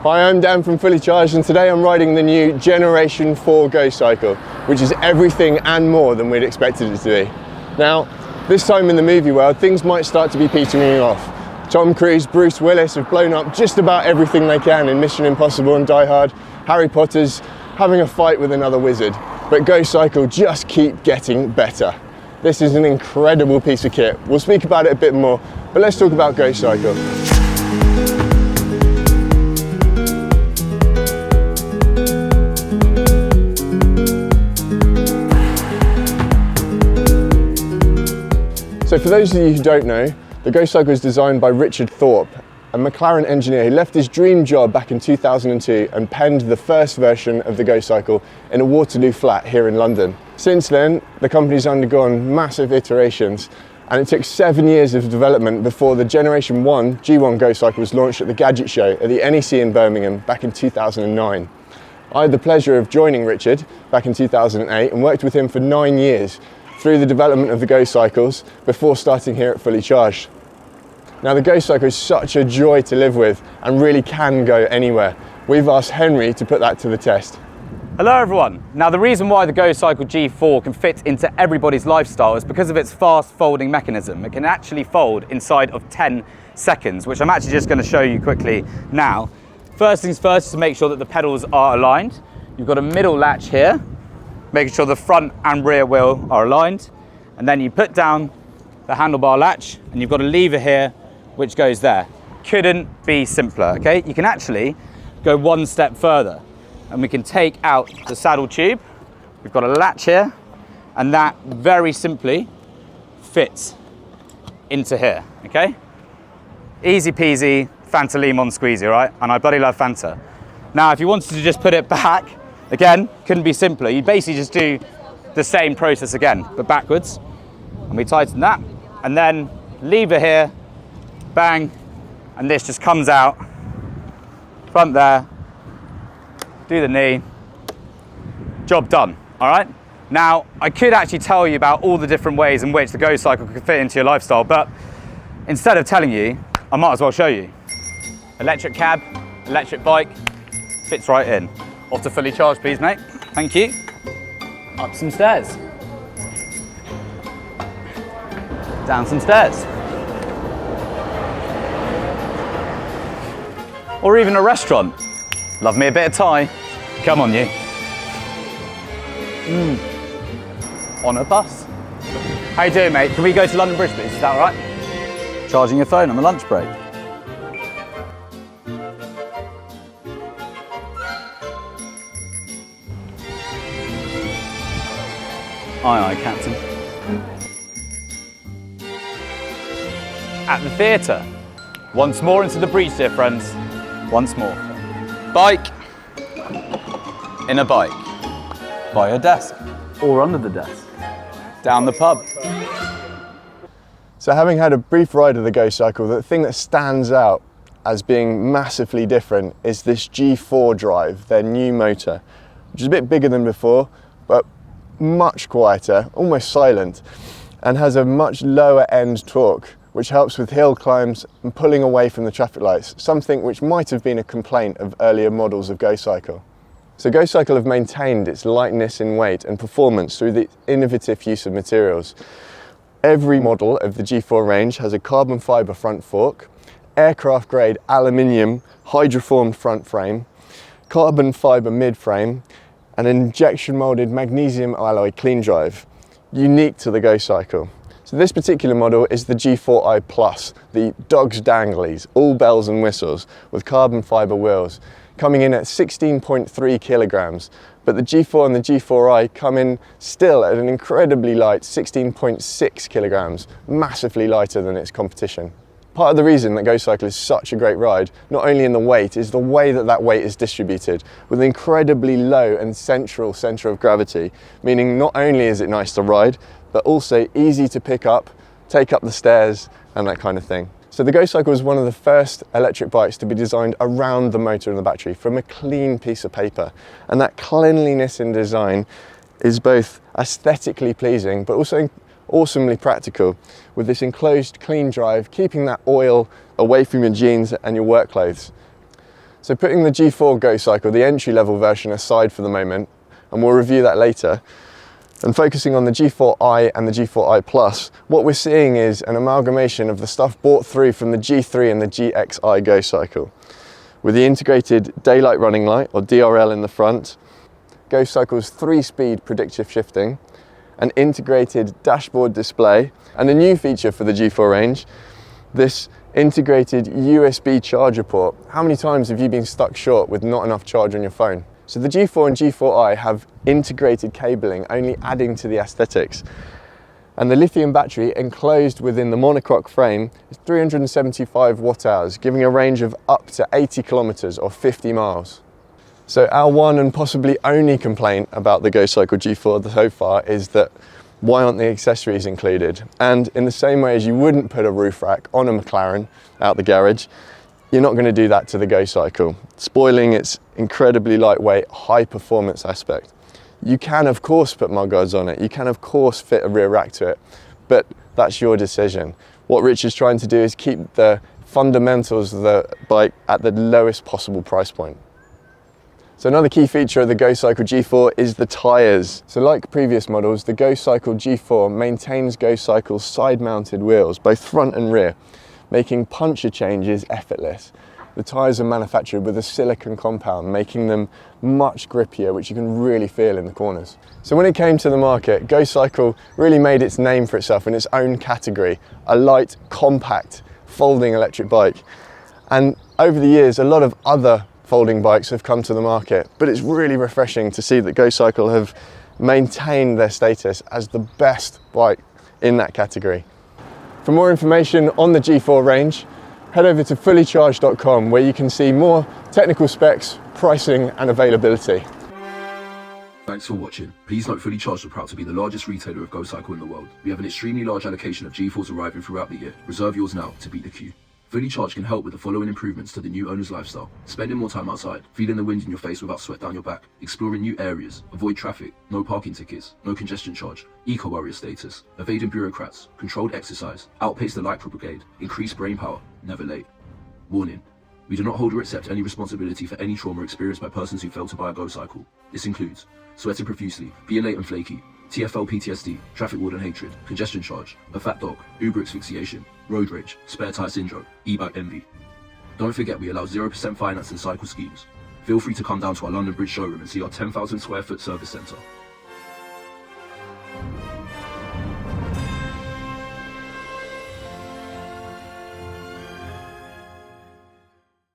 Hi, I'm Dan from Fully Charged, and today I'm riding the new Generation 4 Gocycle, which is everything and more than we'd expected it to be. Now, this time in the movie world, things might start to be petering off. Tom Cruise, Bruce Willis have blown up just about everything they can in Mission Impossible and Die Hard. Harry Potter's having a fight with another wizard, but Gocycle just keep getting better. This is an incredible piece of kit. We'll speak about it a bit more, but let's talk about Gocycle. So for those of you who don't know, the Gocycle was designed by Richard Thorpe, a McLaren engineer who left his dream job back in 2002 and penned the first version of the Gocycle in a Waterloo flat here in London. Since then, the company's undergone massive iterations, and it took 7 years of development before the Generation 1 G1 Gocycle was launched at the Gadget Show at the NEC in Birmingham back in 2009. I had the pleasure of joining Richard back in 2008 and worked with him for 9 years through the development of the Gocycles before starting here at Fully Charged. Now, the Gocycle is such a joy to live with and really can go anywhere. We've asked Henry to put that to the test. Hello everyone. Now, the reason why the Gocycle G4 can fit into everybody's lifestyle is because of its fast folding mechanism. It can actually fold inside of 10 seconds, which I'm actually just going to show you quickly now. First things first is to make sure that the pedals are aligned. You've got a middle latch here, making sure the front and rear wheel are aligned. And then you put down the handlebar latch and you've got a lever here which goes there. Couldn't be simpler, okay? You can actually go one step further and we can take out the saddle tube. We've got a latch here and that very simply fits into here, okay? Easy peasy, Fanta lemon squeezy, right? And I bloody love Fanta. Now, if you wanted to just put it back, again, couldn't be simpler. You basically just do the same process again, but backwards. And we tighten that, and then lever here, bang, and this just comes out, front there, do the knee, job done, all right? Now, I could actually tell you about all the different ways in which the Gocycle could fit into your lifestyle, but instead of telling you, I might as well show you. Electric cab, electric bike, fits right in. Off to Fully Charged, please, mate. Thank you. Up some stairs. Down some stairs. Or even a restaurant. Love me a bit of Thai. Come on, you. On a bus. How you doing, mate? Can we go to London Bridge, please? Is that all right? Charging your phone on the lunch break. Aye, aye, Captain. At the theatre. Once more into the breach, dear friends. Once more. Bike. In a bike. By your desk. Or under the desk. Down the pub. So having had a brief ride of the Gocycle, the thing that stands out as being massively different is this G4 drive, their new motor, which is a bit bigger than before, but much quieter, almost silent, and has a much lower end torque, which helps with hill climbs and pulling away from the traffic lights, something which might have been a complaint of earlier models of Gocycle. So Gocycle have maintained its lightness in weight and performance through the innovative use of materials. Every model of the G4 range has a carbon fibre front fork, aircraft grade aluminium hydroformed front frame, carbon fibre mid frame, an injection moulded magnesium alloy clean drive, unique to the Gocycle. So this particular model is the G4i Plus, the dog's danglies, all bells and whistles, with carbon fibre wheels, coming in at 16.3 kilograms. But the G4 and the G4i come in still at an incredibly light 16.6 kilograms, massively lighter than its competition. Part of the reason that Gocycle is such a great ride, not only in the weight, is the way that that weight is distributed, with an incredibly low and central centre of gravity, meaning not only is it nice to ride, but also easy to pick up, take up the stairs, and that kind of thing. So the Gocycle was one of the first electric bikes to be designed around the motor and the battery from a clean piece of paper. And that cleanliness in design is both aesthetically pleasing, but also awesomely practical, with this enclosed clean drive, keeping that oil away from your jeans and your work clothes. So putting the G4 Gocycle, the entry-level version, aside for the moment, and we'll review that later, and focusing on the G4i and the G4i Plus, what we're seeing is an amalgamation of the stuff brought through from the G3 and the GXi Gocycle, with the integrated daylight running light, or DRL, in the front, Gocycle's 3-speed predictive shifting, an integrated dashboard display, and a new feature for the G4 range, this integrated USB charger port. How many times have you been stuck short with not enough charge on your phone? So the G4 and G4i have integrated cabling, only adding to the aesthetics. And the lithium battery enclosed within the monocoque frame is 375 watt hours, giving a range of up to 80 kilometers or 50 miles. So our one and possibly only complaint about the Gocycle G4 so far is that why aren't the accessories included? And in the same way as you wouldn't put a roof rack on a McLaren out the garage, you're not going to do that to the Gocycle, spoiling its incredibly lightweight, high performance aspect. You can of course put mudguards on it, you can of course fit a rear rack to it, but that's your decision. What Rich is trying to do is keep the fundamentals of the bike at the lowest possible price point. So another key feature of the Gocycle G4 is the tyres. So like previous models, the Gocycle G4 maintains Gocycle's side-mounted wheels, both front and rear, making puncture changes effortless. The tyres are manufactured with a silicone compound, making them much grippier, which you can really feel in the corners. So when it came to the market, Gocycle really made its name for itself in its own category, a light, compact, folding electric bike. And over the years, a lot of other folding bikes have come to the market, but it's really refreshing to see that Gocycle have maintained their status as the best bike in that category. For more information on the G4 range, head over to fullycharged.com, where you can see more technical specs, pricing and availability. Thanks for watching. Please note Fully Charged are proud to be the largest retailer of Gocycle in the world. We have an extremely large allocation of G4s arriving throughout the year. Reserve yours now to beat the queue. Fully Charged can help with the following improvements to the new owner's lifestyle: spending more time outside, feeling the wind in your face without sweat down your back, exploring new areas, avoid traffic, no parking tickets, no congestion charge, eco-warrior status, evading bureaucrats, controlled exercise, outpace the lycra brigade, increase brain power, never late. Warning: we do not hold or accept any responsibility for any trauma experienced by persons who fail to buy a Gocycle. This includes sweating profusely, being late and flaky, TFL PTSD, traffic warden hatred, congestion charge, a fat dog, Uber asphyxiation, road rage, spare tire syndrome, e-bike envy. Don't forget we allow 0% finance and cycle schemes. Feel free to come down to our London Bridge showroom and see our 10,000 square foot service centre.